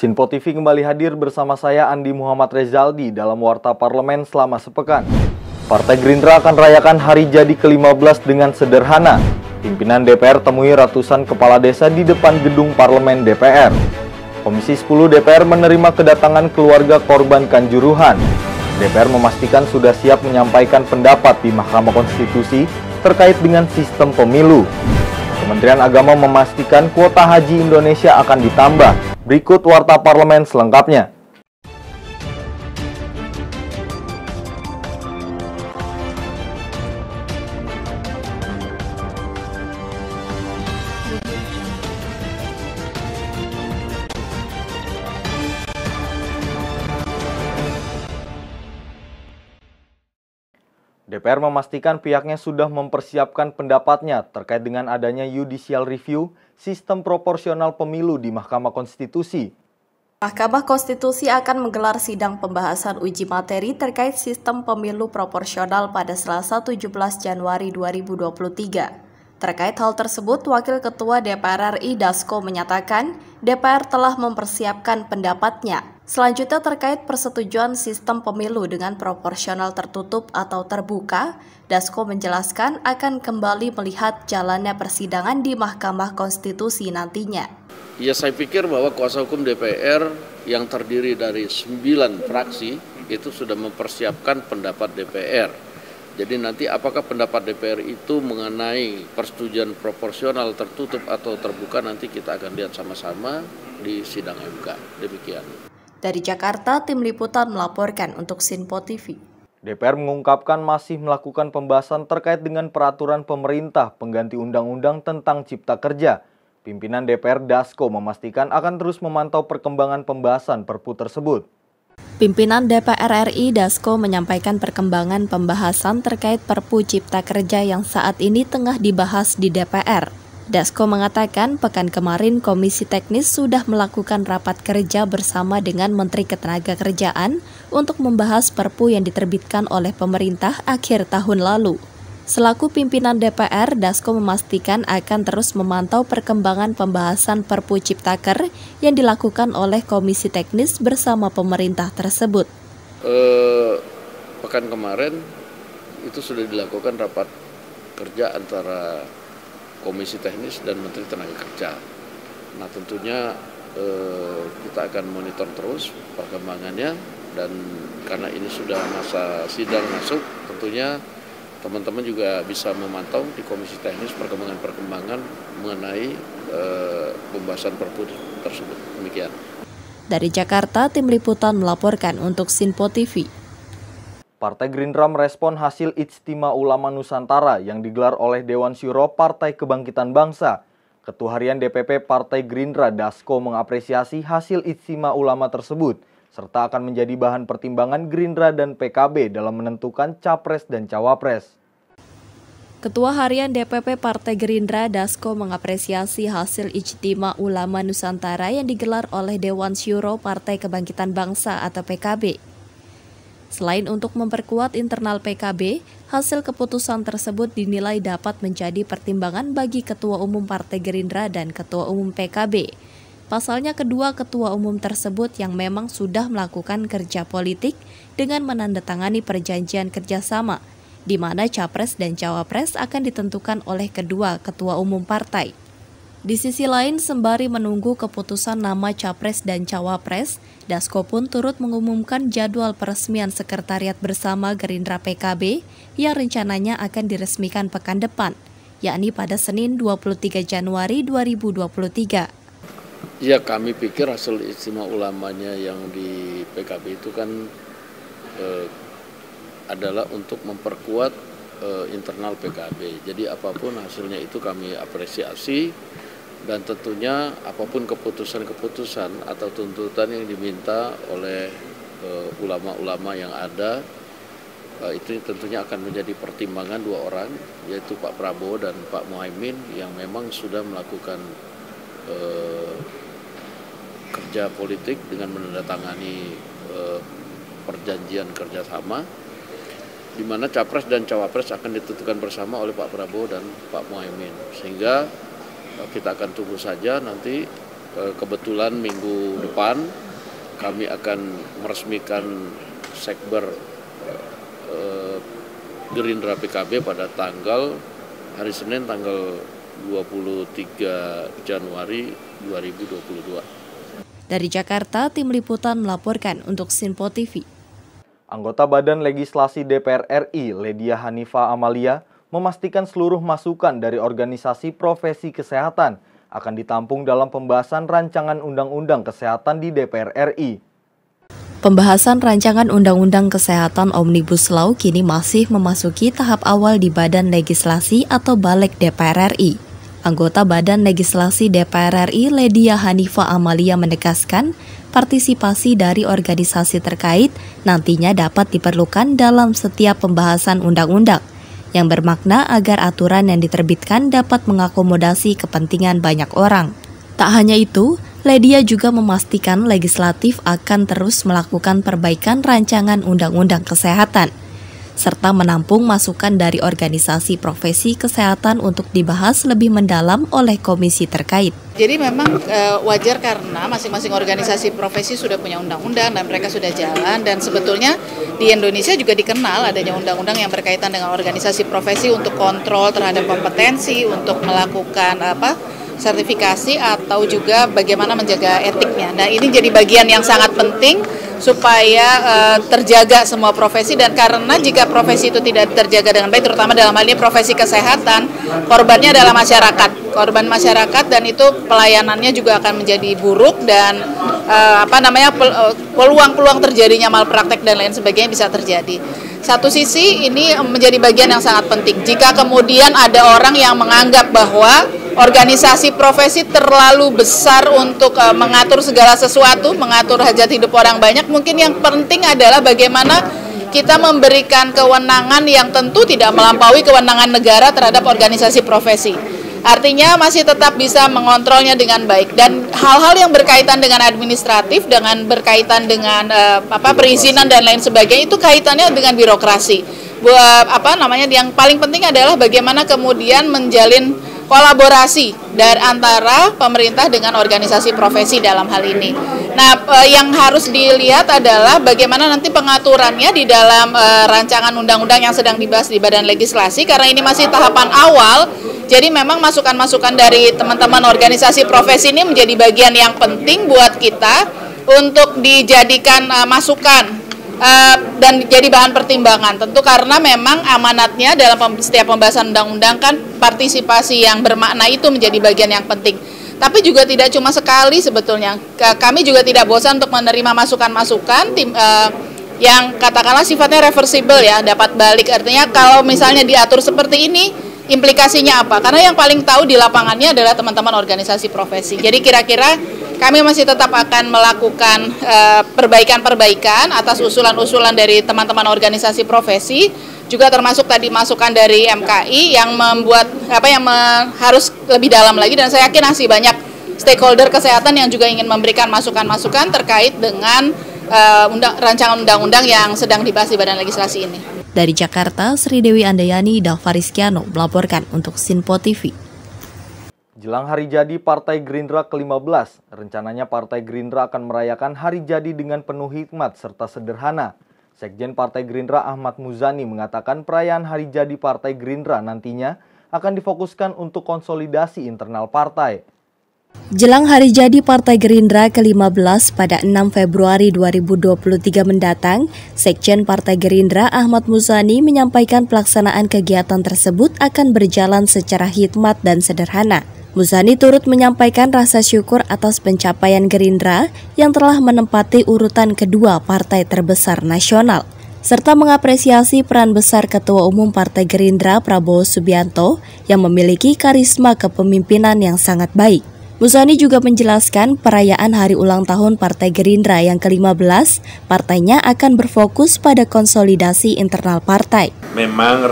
Sinpo TV kembali hadir bersama saya Andi Muhammad Rezaldi dalam Warta Parlemen selama sepekan. Partai Gerindra akan rayakan hari jadi ke-15 dengan sederhana. Pimpinan DPR temui ratusan kepala desa di depan gedung Parlemen DPR. Komisi 10 DPR menerima kedatangan keluarga korban Kanjuruhan. DPR memastikan sudah siap menyampaikan pendapat di Mahkamah Konstitusi terkait dengan sistem pemilu. Kementerian Agama memastikan kuota haji Indonesia akan ditambah. Berikut Warta Parlemen selengkapnya. DPR memastikan pihaknya sudah mempersiapkan pendapatnya terkait dengan adanya judicial review sistem proporsional pemilu di Mahkamah Konstitusi. Mahkamah Konstitusi akan menggelar sidang pembahasan uji materi terkait sistem pemilu proporsional pada Selasa 17 Januari 2023. Terkait hal tersebut, Wakil Ketua DPR RI Dasko menyatakan DPR telah mempersiapkan pendapatnya. Selanjutnya terkait persetujuan sistem pemilu dengan proporsional tertutup atau terbuka, Dasko menjelaskan akan kembali melihat jalannya persidangan di Mahkamah Konstitusi nantinya. Ya, saya pikir bahwa kuasa hukum DPR yang terdiri dari 9 fraksi itu sudah mempersiapkan pendapat DPR. Jadi nanti apakah pendapat DPR itu mengenai persetujuan proporsional tertutup atau terbuka nanti kita akan lihat sama-sama di sidang MK. Demikian. Dari Jakarta, tim liputan melaporkan untuk Sinpo TV. DPR mengungkapkan masih melakukan pembahasan terkait dengan peraturan pemerintah pengganti undang-undang tentang Cipta Kerja. Pimpinan DPR Dasko memastikan akan terus memantau perkembangan pembahasan Perpu tersebut. Pimpinan DPR RI Dasko menyampaikan perkembangan pembahasan terkait Perpu Cipta Kerja yang saat ini tengah dibahas di DPR. Dasko mengatakan pekan kemarin Komisi Teknis sudah melakukan rapat kerja bersama dengan Menteri Ketenagakerjaan untuk membahas Perpu yang diterbitkan oleh pemerintah akhir tahun lalu. Selaku pimpinan DPR, Dasko memastikan akan terus memantau perkembangan pembahasan Perpu Ciptaker yang dilakukan oleh Komisi Teknis bersama pemerintah tersebut. Pekan kemarin itu sudah dilakukan rapat kerja antara Komisi Teknis dan Menteri Tenaga Nah, tentunya kita akan monitor terus perkembangannya, dan karena ini sudah masa sidang masuk, tentunya teman-teman juga bisa memantau di Komisi Teknis perkembangan mengenai pembahasan Perpu tersebut. Demikian. Dari Jakarta, tim liputan melaporkan untuk Sinpo TV. Partai Gerindra merespon hasil Ijtima Ulama Nusantara yang digelar oleh Dewan Syuro Partai Kebangkitan Bangsa. Ketua Harian DPP Partai Gerindra Dasko mengapresiasi hasil Ijtima Ulama tersebut, serta akan menjadi bahan pertimbangan Gerindra dan PKB dalam menentukan Capres dan Cawapres. Ketua Harian DPP Partai Gerindra Dasko mengapresiasi hasil Ijtima Ulama Nusantara yang digelar oleh Dewan Syuro Partai Kebangkitan Bangsa atau PKB. Selain untuk memperkuat internal PKB, hasil keputusan tersebut dinilai dapat menjadi pertimbangan bagi Ketua Umum Partai Gerindra dan Ketua Umum PKB. Pasalnya kedua ketua umum tersebut yang memang sudah melakukan kerja politik dengan menandatangani perjanjian kerjasama, di mana Capres dan Cawapres akan ditentukan oleh kedua ketua umum partai. Di sisi lain, sembari menunggu keputusan nama Capres dan Cawapres, Dasko pun turut mengumumkan jadwal peresmian Sekretariat Bersama Gerindra PKB yang rencananya akan diresmikan pekan depan, yakni pada Senin 23 Januari 2023. Ya, kami pikir hasil Ijtima Ulamanya yang di PKB itu kan adalah untuk memperkuat internal PKB. Jadi apapun hasilnya itu kami apresiasi, dan tentunya apapun keputusan-keputusan atau tuntutan yang diminta oleh ulama-ulama yang ada, itu tentunya akan menjadi pertimbangan dua orang, yaitu Pak Prabowo dan Pak Muhaimin, yang memang sudah melakukan kerja politik dengan menandatangani perjanjian kerjasama, di mana Capres dan Cawapres akan ditentukan bersama oleh Pak Prabowo dan Pak Muhaimin. Sehingga kita akan tunggu saja nanti kebetulan minggu depan kami akan meresmikan Sekber Gerindra PKB pada hari Senin tanggal 23 Januari 2022. Dari Jakarta, tim liputan melaporkan untuk Sinpo TV. Anggota Badan Legislasi DPR RI, Ledia Hanifa Amalia, memastikan seluruh masukan dari organisasi profesi kesehatan akan ditampung dalam pembahasan rancangan Undang-Undang Kesehatan di DPR RI. Pembahasan rancangan Undang-Undang Kesehatan Omnibus Law kini masih memasuki tahap awal di Badan Legislasi atau Balek DPR RI. Anggota Badan Legislasi DPR RI, Ledia Hanifa Amalia menegaskan, partisipasi dari organisasi terkait nantinya dapat diperlukan dalam setiap pembahasan undang-undang, yang bermakna agar aturan yang diterbitkan dapat mengakomodasi kepentingan banyak orang. Tak hanya itu, Ledia juga memastikan legislatif akan terus melakukan perbaikan rancangan Undang-Undang Kesehatan, serta menampung masukan dari organisasi profesi kesehatan untuk dibahas lebih mendalam oleh komisi terkait. Jadi memang wajar karena masing-masing organisasi profesi sudah punya undang-undang dan mereka sudah jalan, dan sebetulnya di Indonesia juga dikenal adanya undang-undang yang berkaitan dengan organisasi profesi untuk kontrol terhadap kompetensi, untuk melakukan sertifikasi atau juga bagaimana menjaga etiknya. Nah, ini jadi bagian yang sangat penting supaya terjaga semua profesi, dan karena jika profesi itu tidak terjaga dengan baik, terutama dalam hal ini profesi kesehatan, korbannya adalah masyarakat, korban masyarakat, dan itu pelayanannya juga akan menjadi buruk, dan peluang-peluang terjadinya malpraktek dan lain sebagainya bisa terjadi. Satu sisi ini menjadi bagian yang sangat penting. Jika kemudian ada orang yang menganggap bahwa organisasi profesi terlalu besar untuk mengatur segala sesuatu, mengatur hajat hidup orang banyak, mungkin yang penting adalah bagaimana kita memberikan kewenangan yang tentu tidak melampaui kewenangan negara terhadap organisasi profesi. Artinya masih tetap bisa mengontrolnya dengan baik, dan hal-hal yang berkaitan dengan administratif, dengan berkaitan dengan perizinan dan lain sebagainya, itu kaitannya dengan birokrasi. Yang paling penting adalah bagaimana kemudian menjalin kolaborasi dari antara pemerintah dengan organisasi profesi dalam hal ini. Nah, yang harus dilihat adalah bagaimana nanti pengaturannya di dalam rancangan undang-undang yang sedang dibahas di Badan Legislasi, karena ini masih tahapan awal. Jadi memang masukan-masukan dari teman-teman organisasi profesi ini menjadi bagian yang penting buat kita untuk dijadikan masukan dan jadi bahan pertimbangan. Tentu karena memang amanatnya dalam setiap pembahasan undang-undang kan partisipasi yang bermakna itu menjadi bagian yang penting. Tapi juga tidak cuma sekali sebetulnya. Kami juga tidak bosan untuk menerima masukan-masukan yang katakanlah sifatnya reversible ya, dapat balik. Artinya kalau misalnya diatur seperti ini, implikasinya apa? Karena yang paling tahu di lapangannya adalah teman-teman organisasi profesi. Jadi kira-kira kami masih tetap akan melakukan perbaikan-perbaikan atas usulan-usulan dari teman-teman organisasi profesi, juga termasuk tadi masukan dari MKI yang membuat harus lebih dalam lagi, dan saya yakin masih banyak stakeholder kesehatan yang juga ingin memberikan masukan-masukan terkait dengan rancangan undang-undang yang sedang dibahas di Badan Legislasi ini. Dari Jakarta, Sri Dewi Andayani, Dalfariskiano melaporkan untuk Sinpo TV. Jelang hari jadi Partai Gerindra ke-15, rencananya Partai Gerindra akan merayakan hari jadi dengan penuh hikmat serta sederhana. Sekjen Partai Gerindra Ahmad Muzani mengatakan perayaan hari jadi Partai Gerindra nantinya akan difokuskan untuk konsolidasi internal partai. Jelang hari jadi Partai Gerindra ke-15 pada 6 Februari 2023 mendatang, Sekjen Partai Gerindra Ahmad Muzani menyampaikan pelaksanaan kegiatan tersebut akan berjalan secara hikmat dan sederhana. Muzani turut menyampaikan rasa syukur atas pencapaian Gerindra yang telah menempati urutan kedua partai terbesar nasional, serta mengapresiasi peran besar Ketua Umum Partai Gerindra Prabowo Subianto yang memiliki karisma kepemimpinan yang sangat baik. Muzani juga menjelaskan perayaan hari ulang tahun Partai Gerindra yang ke-15, partainya akan berfokus pada konsolidasi internal partai. Memang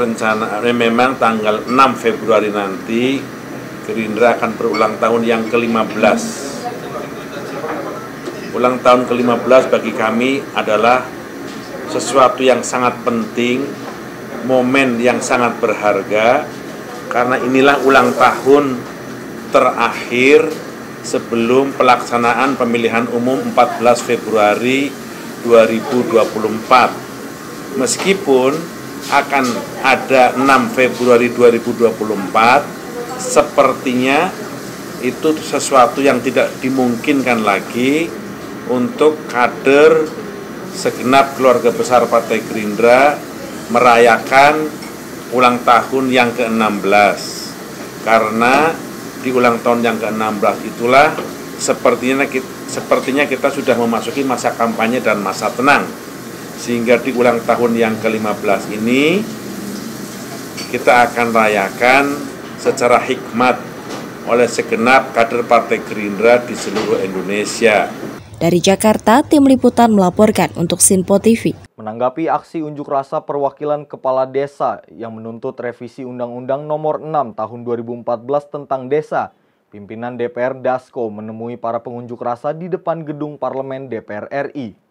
tanggal 6 Februari nanti Gerindra akan berulang tahun yang ke-15. Ulang tahun ke-15 bagi kami adalah sesuatu yang sangat penting, momen yang sangat berharga, karena inilah ulang tahun terakhir sebelum pelaksanaan pemilihan umum 14 Februari 2024. Meskipun akan ada 6 Februari 2024, sepertinya itu sesuatu yang tidak dimungkinkan lagi untuk kader segenap keluarga besar Partai Gerindra merayakan ulang tahun yang ke-16. Karena di ulang tahun yang ke-16 itulah sepertinya kita sudah memasuki masa kampanye dan masa tenang. Sehingga di ulang tahun yang ke-15 ini kita akan rayakan secara hikmat oleh segenap kader Partai Gerindra di seluruh Indonesia. Dari Jakarta, Tim Liputan melaporkan untuk Sinpo TV. Menanggapi aksi unjuk rasa perwakilan kepala desa yang menuntut revisi Undang-Undang Nomor 6 Tahun 2014 tentang desa, pimpinan DPR Dasko menemui para pengunjuk rasa di depan gedung Parlemen DPR RI.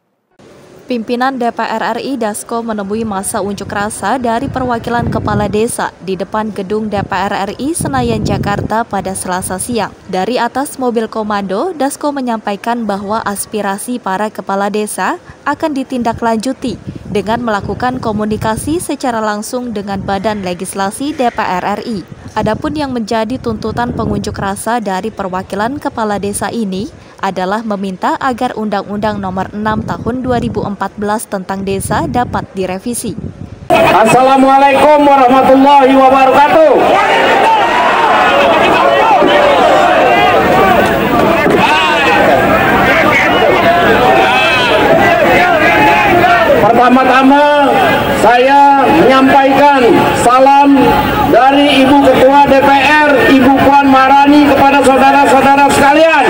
Pimpinan DPR RI Dasko menemui masa unjuk rasa dari perwakilan kepala desa di depan gedung DPR RI Senayan, Jakarta pada Selasa siang. Dari atas mobil komando, Dasko menyampaikan bahwa aspirasi para kepala desa akan ditindaklanjuti dengan melakukan komunikasi secara langsung dengan Badan Legislasi DPR RI. Adapun yang menjadi tuntutan pengunjuk rasa dari perwakilan kepala desa ini adalah meminta agar Undang-Undang Nomor 6 Tahun 2014 tentang desa dapat direvisi. Assalamualaikum warahmatullahi wabarakatuh. Pertama-tama saya menyampaikan salam dari Ibu Ketua DPR, Ibu Puan Maharani kepada saudara-saudara sekalian.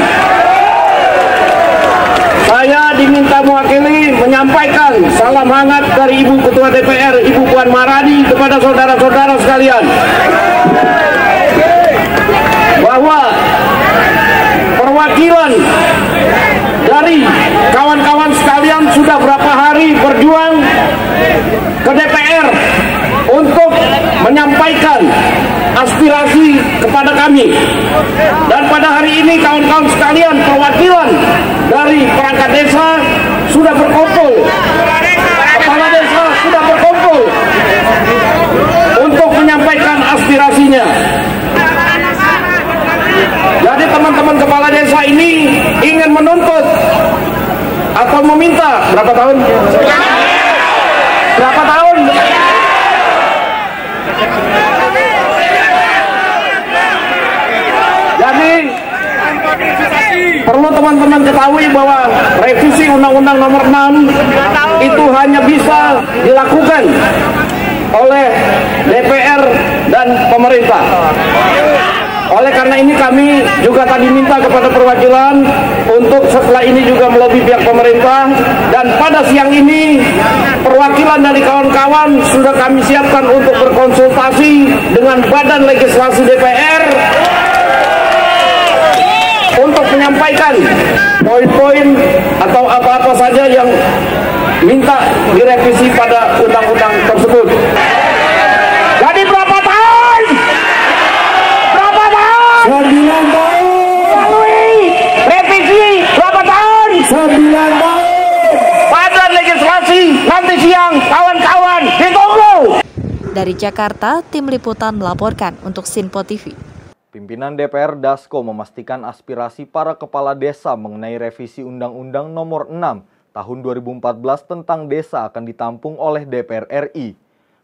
Saya diminta mewakili menyampaikan salam hangat dari Ibu Ketua DPR, Ibu Puan Maharani kepada saudara-saudara sekalian. Bahwa perwakilan dari kawan-kawan sekalian sudah berapa hari berjuang ke DPR untuk menyampaikan aspirasi kepada kami. Dan pada hari ini kawan-kawan sekalian, perwakilan dari perangkat desa sudah berkumpul, kepala desa sudah berkumpul untuk menyampaikan aspirasinya. Jadi teman-teman kepala desa ini ingin menuntut atau meminta berapa tahun? Berapa tahun? Jadi perlu teman-teman ketahui bahwa revisi Undang-Undang Nomor 6 itu hanya bisa dilakukan oleh DPR dan pemerintah. Oleh karena ini kami juga tadi minta kepada perwakilan untuk setelah ini juga melobi pihak pemerintah, dan pada siang ini perwakilan dari kawan-kawan sudah kami siapkan untuk berkonsultasi dengan Badan Legislasi DPR untuk menyampaikan poin-poin atau apa-apa saja yang minta direvisi pada undang-undang tersebut. Jadi berapa tahun? Berapa tahun? 9 tahun. Melalui revisi berapa tahun? 9 tahun. Badan Legislasi nanti siang kawan-kawan ditunggu. Dari Jakarta, Tim Liputan melaporkan untuk Sinpo TV. Pimpinan DPR Dasko memastikan aspirasi para kepala desa mengenai revisi Undang-Undang Nomor 6 Tahun 2014 tentang desa akan ditampung oleh DPR RI.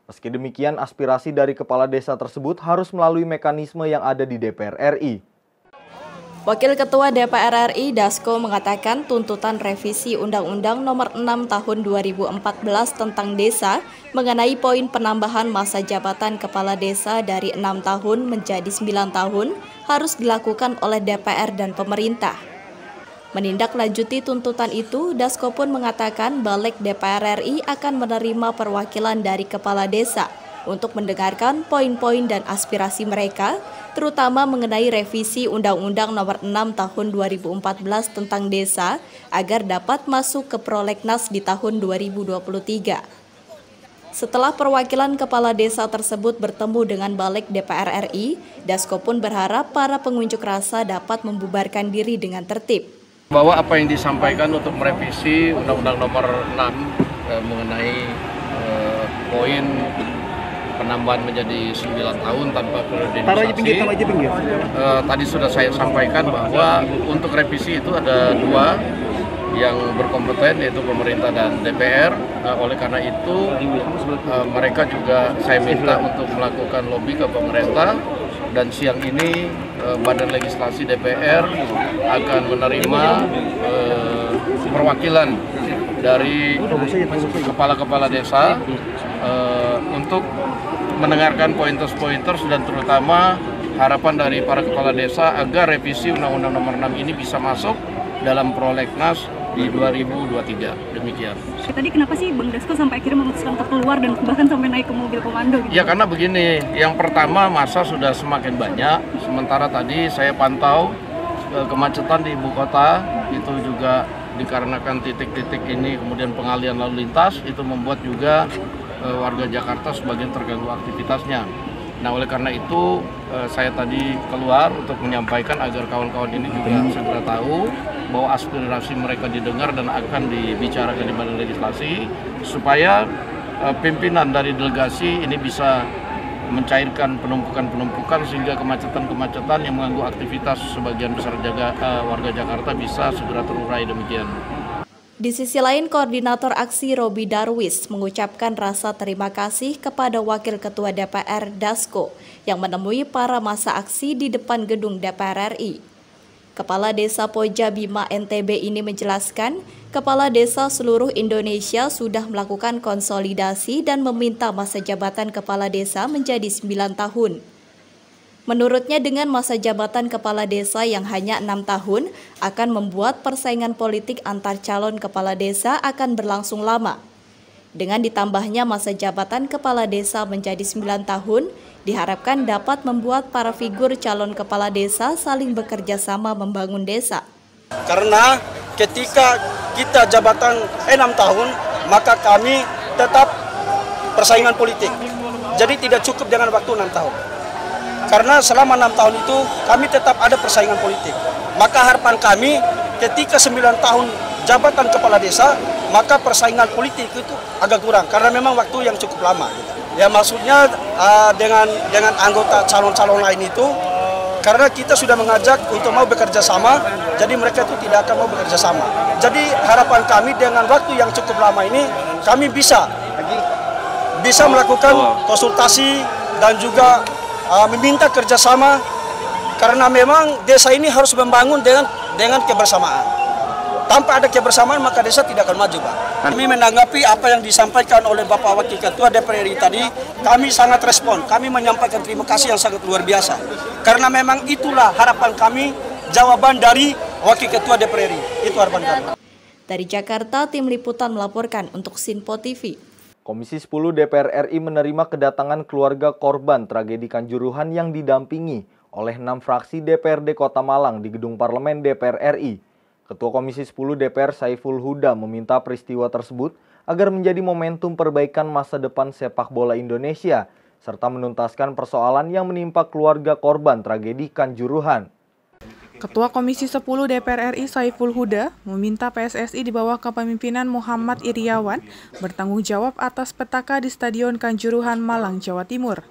Meski demikian, aspirasi dari kepala desa tersebut harus melalui mekanisme yang ada di DPR RI. Wakil Ketua DPR RI Dasko mengatakan tuntutan revisi Undang-Undang Nomor 6 Tahun 2014 tentang desa mengenai poin penambahan masa jabatan kepala desa dari 6 tahun menjadi 9 tahun harus dilakukan oleh DPR dan pemerintah. Menindaklanjuti tuntutan itu, Dasko pun mengatakan balik DPR RI akan menerima perwakilan dari kepala desa untuk mendengarkan poin-poin dan aspirasi mereka, terutama mengenai revisi Undang-Undang Nomor 6 Tahun 2014 tentang desa agar dapat masuk ke prolegnas di tahun 2023. Setelah perwakilan kepala desa tersebut bertemu dengan balik DPR RI, Dasko pun berharap para pengunjuk rasa dapat membubarkan diri dengan tertib. Bahwa apa yang disampaikan untuk merevisi Undang-Undang Nomor 6 mengenai poin penambahan menjadi 9 tahun tanpa periodisasi. Tadi sudah saya sampaikan bahwa untuk revisi itu ada 2 yang berkompeten, yaitu pemerintah dan DPR. Oleh karena itu mereka juga saya minta untuk melakukan lobby ke pemerintah, dan siang ini Badan Legislasi DPR akan menerima perwakilan dari kepala-kepala desa untuk mendengarkan pointers-pointers dan terutama harapan dari para kepala desa agar revisi Undang-Undang Nomor 6 ini bisa masuk dalam prolegnas di 2023, demikian. Tadi kenapa sih Bang Dasko sampai akhirnya memutuskan untuk keluar dan bahkan sampai naik ke mobil komando gitu? Ya karena begini, yang pertama masa sudah semakin banyak, sementara tadi saya pantau kemacetan di ibu kota, itu juga dikarenakan titik-titik ini kemudian pengalian lalu lintas, itu membuat juga warga Jakarta sebagian terganggu aktivitasnya. Nah oleh karena itu saya tadi keluar untuk menyampaikan agar kawan-kawan ini juga segera tahu bahwa aspirasi mereka didengar dan akan dibicarakan di Badan Legislasi supaya pimpinan dari delegasi ini bisa mencairkan penumpukan-penumpukan sehingga kemacetan-kemacetan yang mengganggu aktivitas sebagian besar warga Jakarta bisa segera terurai, demikian. Di sisi lain, Koordinator Aksi Robi Darwis mengucapkan rasa terima kasih kepada Wakil Ketua DPR Dasko yang menemui para massa aksi di depan gedung DPR RI. Kepala Desa Poja Bima NTB ini menjelaskan, Kepala Desa seluruh Indonesia sudah melakukan konsolidasi dan meminta masa jabatan Kepala Desa menjadi 9 tahun. Menurutnya dengan masa jabatan Kepala Desa yang hanya 6 tahun akan membuat persaingan politik antar calon Kepala Desa akan berlangsung lama. Dengan ditambahnya masa jabatan Kepala Desa menjadi 9 tahun, diharapkan dapat membuat para figur calon Kepala Desa saling bekerja sama membangun desa. Karena ketika kita jabatan 6 tahun, maka kami tetap persaingan politik. Jadi tidak cukup dengan waktu 6 tahun. Karena selama 6 tahun itu kami tetap ada persaingan politik. Maka harapan kami ketika 9 tahun jabatan kepala desa, maka persaingan politik itu agak kurang karena memang waktu yang cukup lama. Ya maksudnya dengan anggota calon-calon lain itu, karena kita sudah mengajak untuk mau bekerja sama, jadi mereka itu tidak akan mau bekerja sama. Jadi harapan kami dengan waktu yang cukup lama ini, kami bisa melakukan konsultasi dan juga meminta kerjasama, karena memang desa ini harus membangun dengan kebersamaan. Tanpa ada kebersamaan maka desa tidak akan maju, Pak. Kami menanggapi apa yang disampaikan oleh Bapak Wakil Ketua DPR RI tadi, kami sangat respon. Kami menyampaikan terima kasih yang sangat luar biasa. Karena memang itulah harapan kami, jawaban dari Wakil Ketua DPR RI. Itu harapan kami. Dari Jakarta, Tim Liputan melaporkan untuk Sinpo TV. Komisi 10 DPR RI menerima kedatangan keluarga korban tragedi Kanjuruhan yang didampingi oleh 6 fraksi DPRD Kota Malang di Gedung Parlemen DPR RI. Ketua Komisi 10 DPR Saiful Huda meminta peristiwa tersebut agar menjadi momentum perbaikan masa depan sepak bola Indonesia, serta menuntaskan persoalan yang menimpa keluarga korban tragedi Kanjuruhan. Ketua Komisi 10 DPR RI Saiful Huda meminta PSSI di bawah kepemimpinan Muhammad Iriawan bertanggung jawab atas petaka di Stadion Kanjuruhan, Malang, Jawa Timur.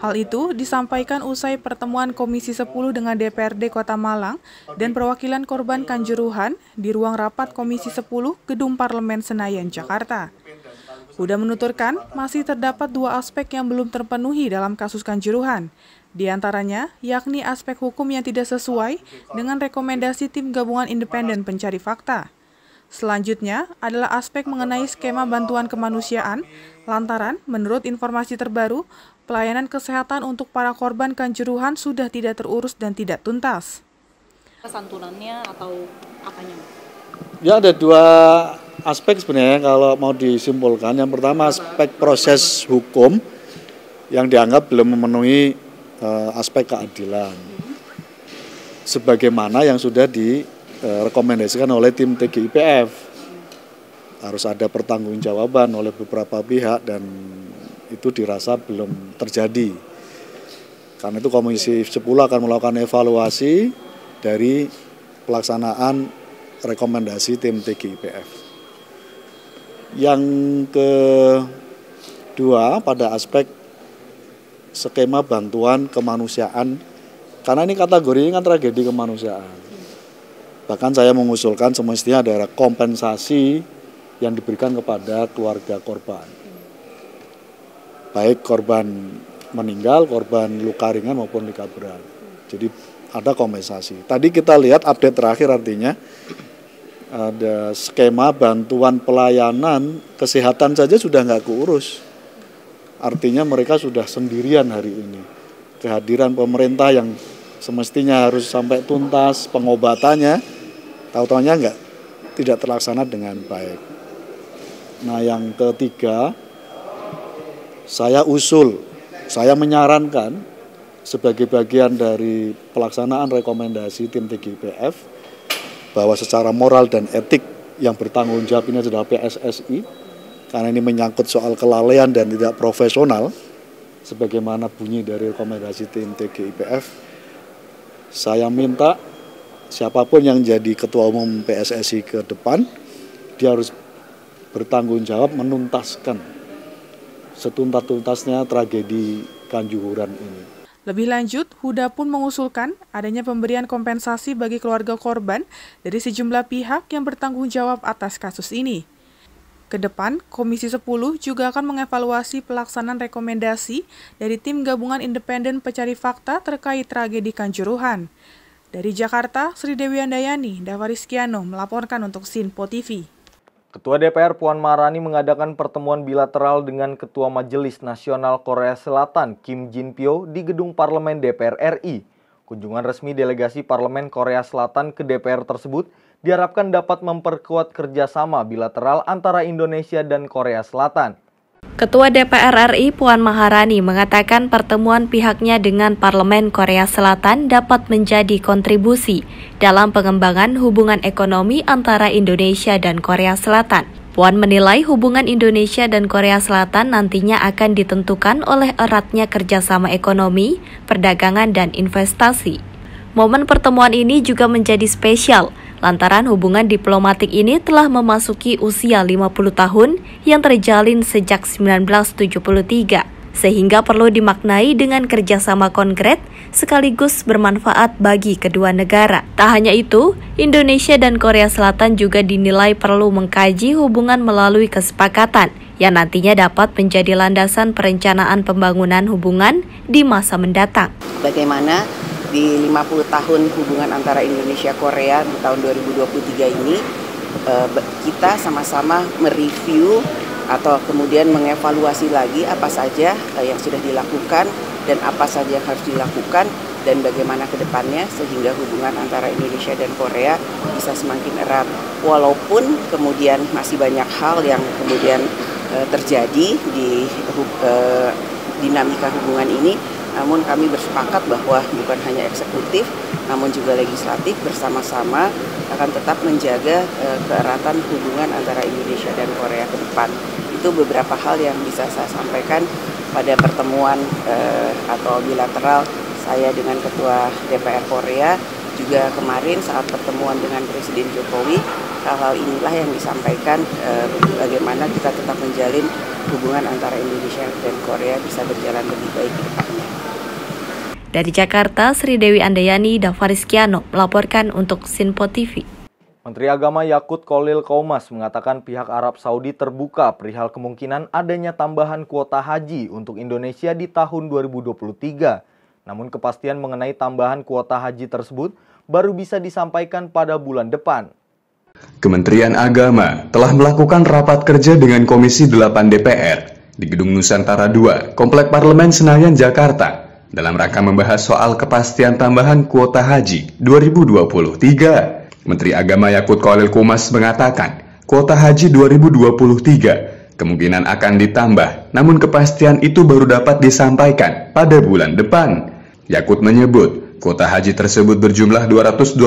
Hal itu disampaikan usai pertemuan Komisi 10 dengan DPRD Kota Malang dan perwakilan korban Kanjuruhan di ruang rapat Komisi 10 Gedung Parlemen Senayan, Jakarta. Huda menuturkan masih terdapat 2 aspek yang belum terpenuhi dalam kasus Kanjuruhan. Di antaranya, yakni aspek hukum yang tidak sesuai dengan rekomendasi tim gabungan independen pencari fakta. Selanjutnya adalah aspek mengenai skema bantuan kemanusiaan, lantaran menurut informasi terbaru, pelayanan kesehatan untuk para korban Kanjuruhan sudah tidak terurus dan tidak tuntas. Santunannya atau apanya? Ya ada 2 aspek sebenarnya kalau mau disimpulkan. Yang pertama aspek proses hukum yang dianggap belum memenuhi aspek keadilan. Sebagaimana yang sudah direkomendasikan oleh tim TGIPF. Harus ada pertanggungjawaban oleh beberapa pihak dan itu dirasa belum terjadi. Karena itu Komisi 10 akan melakukan evaluasi dari pelaksanaan rekomendasi tim TGIPF. Yang kedua pada aspek skema bantuan kemanusiaan, karena ini kategori ini kan tragedi kemanusiaan. Bahkan saya mengusulkan semestinya ada kompensasi yang diberikan kepada keluarga korban. Baik korban meninggal, korban luka ringan maupun luka berat. Jadi ada kompensasi. Tadi kita lihat update terakhir artinya ada skema bantuan pelayanan kesehatan saja sudah nggak keurus. Artinya mereka sudah sendirian hari ini. Kehadiran pemerintah yang semestinya harus sampai tuntas pengobatannya, tahu-tahunya tidak terlaksana dengan baik. Nah yang ketiga, saya menyarankan sebagai bagian dari pelaksanaan rekomendasi tim TGIPF bahwa secara moral dan etik yang bertanggung jawab ini adalah PSSI, karena ini menyangkut soal kelalaian dan tidak profesional sebagaimana bunyi dari rekomendasi tim TGIPF. Saya minta siapapun yang jadi ketua umum PSSI ke depan, dia harus bertanggung jawab menuntaskan setuntas-tuntasnya tragedi Kanjuruhan ini. Lebih lanjut, Huda pun mengusulkan adanya pemberian kompensasi bagi keluarga korban dari sejumlah pihak yang bertanggung jawab atas kasus ini. Kedepan, Komisi 10 juga akan mengevaluasi pelaksanaan rekomendasi dari Tim Gabungan Independen Pencari Fakta terkait tragedi Kanjuruhan. Dari Jakarta, Sri Dewi Andayani, Davariskiano melaporkan untuk Sinpo TV. Ketua DPR Puan Maharani mengadakan pertemuan bilateral dengan Ketua Majelis Nasional Korea Selatan Kim Jin Pyo di gedung Parlemen DPR RI. Kunjungan resmi delegasi Parlemen Korea Selatan ke DPR tersebut diharapkan dapat memperkuat kerjasama bilateral antara Indonesia dan Korea Selatan. Ketua DPR RI Puan Maharani mengatakan pertemuan pihaknya dengan Parlemen Korea Selatan dapat menjadi kontribusi dalam pengembangan hubungan ekonomi antara Indonesia dan Korea Selatan. Puan menilai hubungan Indonesia dan Korea Selatan nantinya akan ditentukan oleh eratnya kerjasama ekonomi, perdagangan, dan investasi. Momen pertemuan ini juga menjadi spesial lantaran hubungan diplomatik ini telah memasuki usia 50 tahun yang terjalin sejak 1973, sehingga perlu dimaknai dengan kerjasama konkret sekaligus bermanfaat bagi kedua negara. Tak hanya itu, Indonesia dan Korea Selatan juga dinilai perlu mengkaji hubungan melalui kesepakatan yang nantinya dapat menjadi landasan perencanaan pembangunan hubungan di masa mendatang. Bagaimana di 50 tahun hubungan antara Indonesia Korea di tahun 2023 ini kita sama-sama mereview atau kemudian mengevaluasi lagi apa saja yang sudah dilakukan dan apa saja yang harus dilakukan dan bagaimana ke depannya sehingga hubungan antara Indonesia dan Korea bisa semakin erat. Walaupun kemudian masih banyak hal yang kemudian terjadi di dinamika hubungan ini, namun kami bersepakat bahwa bukan hanya eksekutif, namun juga legislatif bersama-sama akan tetap menjaga keeratan hubungan antara Indonesia dan Korea ke depan. Itu beberapa hal yang bisa saya sampaikan pada pertemuan atau bilateral saya dengan Ketua DPR Korea. Juga kemarin saat pertemuan dengan Presiden Jokowi, hal-hal inilah yang disampaikan bagaimana kita tetap menjalin hubungan antara Indonesia dan Korea bisa berjalan lebih baik ke depannya. Dari Jakarta, Sri Dewi Andayani, Davariskiano melaporkan untuk Sinpo TV. Menteri Agama Yakut Khalil Qaumas mengatakan pihak Arab Saudi terbuka perihal kemungkinan adanya tambahan kuota haji untuk Indonesia di tahun 2023. Namun kepastian mengenai tambahan kuota haji tersebut baru bisa disampaikan pada bulan depan. Kementerian Agama telah melakukan rapat kerja dengan Komisi 8 DPR di Gedung Nusantara II, Komplek Parlemen Senayan, Jakarta, dalam rangka membahas soal kepastian tambahan kuota haji 2023. Menteri Agama Yakut Khalil Qaumas mengatakan, kuota haji 2023 kemungkinan akan ditambah, namun kepastian itu baru dapat disampaikan pada bulan depan. Yakut menyebut, kuota haji tersebut berjumlah 221.000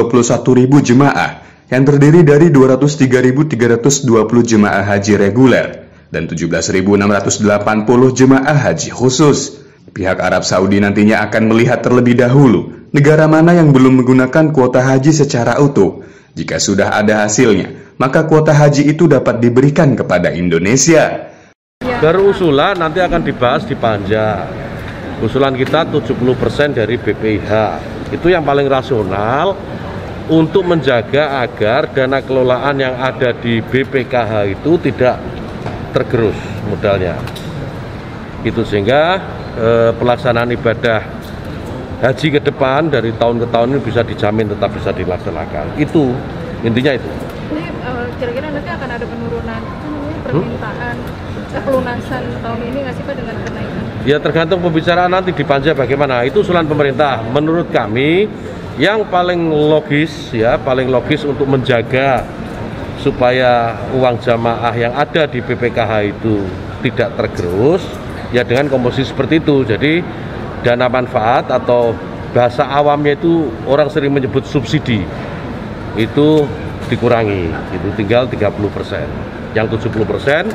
jemaah yang terdiri dari 203.320 jemaah haji reguler, dan 17.680 jemaah haji khusus. Pihak Arab Saudi nantinya akan melihat terlebih dahulu negara mana yang belum menggunakan kuota haji secara utuh. Jika sudah ada hasilnya, maka kuota haji itu dapat diberikan kepada Indonesia. Baru usulan nanti akan dibahas di Panja. Usulan kita 70% dari BPIH. Itu yang paling rasional untuk menjaga agar dana kelolaan yang ada di BPKH itu tidak tergerus modalnya. Itu sehingga pelaksanaan ibadah haji ke depan dari tahun ke tahun ini bisa dijamin tetap bisa dilaksanakan. Itu intinya itu. Ini kira-kira nanti akan ada penurunan permintaan pelunasan tahun ini nggak sih Pak dengan kenaikan? Ya tergantung pembicaraan nanti di Panja bagaimana. Itu usulan pemerintah. Menurut kami yang paling logis untuk menjaga supaya uang jamaah yang ada di BPKH itu tidak tergerus, ya dengan komposisi seperti itu. Jadi dana manfaat atau bahasa awamnya itu orang sering menyebut subsidi, itu dikurangi, itu tinggal 30%. Yang 70%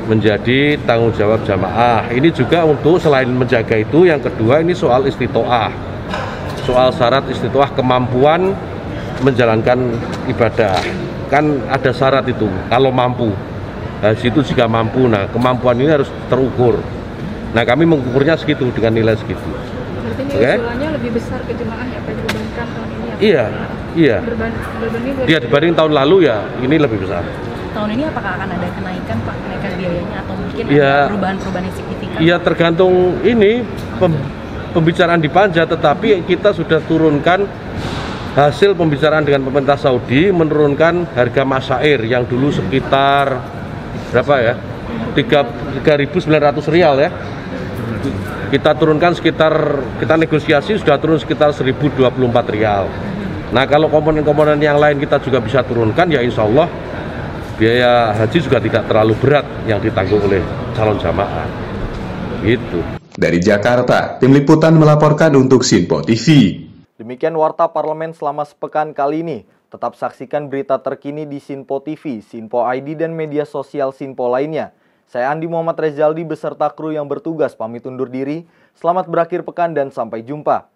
menjadi tanggung jawab jamaah. Ini juga untuk selain menjaga itu, yang kedua ini soal istitoah. Soal syarat istitoah, kemampuan menjalankan ibadah. Kan ada syarat itu, kalau mampu. Nah, situ jika mampu, nah kemampuan ini harus terukur. Nah kami mengukurnya segitu, dengan nilai segitu. Berarti usulannya lebih besar ke jemaah ya Pak dibandingkan tahun ini ya? Iya. Dibanding tahun lalu ya, ini lebih besar. Tahun ini apakah akan ada kenaikan Pak, kenaikan biayanya atau mungkin ada perubahan-perubahan yang signifikan? Iya tergantung ini pembicaraan di Panja, tetapi kita sudah turunkan hasil pembicaraan dengan pemerintah Saudi, menurunkan harga masyair yang dulu sekitar berapa ya? 3.900 rial ya. Kita turunkan sekitar, kita negosiasi sudah turun sekitar 1.024 rial. Nah kalau komponen-komponen yang lain kita juga bisa turunkan, ya insya Allah biaya haji juga tidak terlalu berat yang ditanggung oleh calon jamaah. Gitu. Dari Jakarta, Tim Liputan melaporkan untuk Sinpo TV. Demikian Warta Parlemen selama sepekan kali ini. Tetap saksikan berita terkini di Sinpo TV, Sinpo ID, dan media sosial Sinpo lainnya. Saya Andi Muhammad Rezaldi beserta kru yang bertugas pamit undur diri. Selamat berakhir pekan dan sampai jumpa.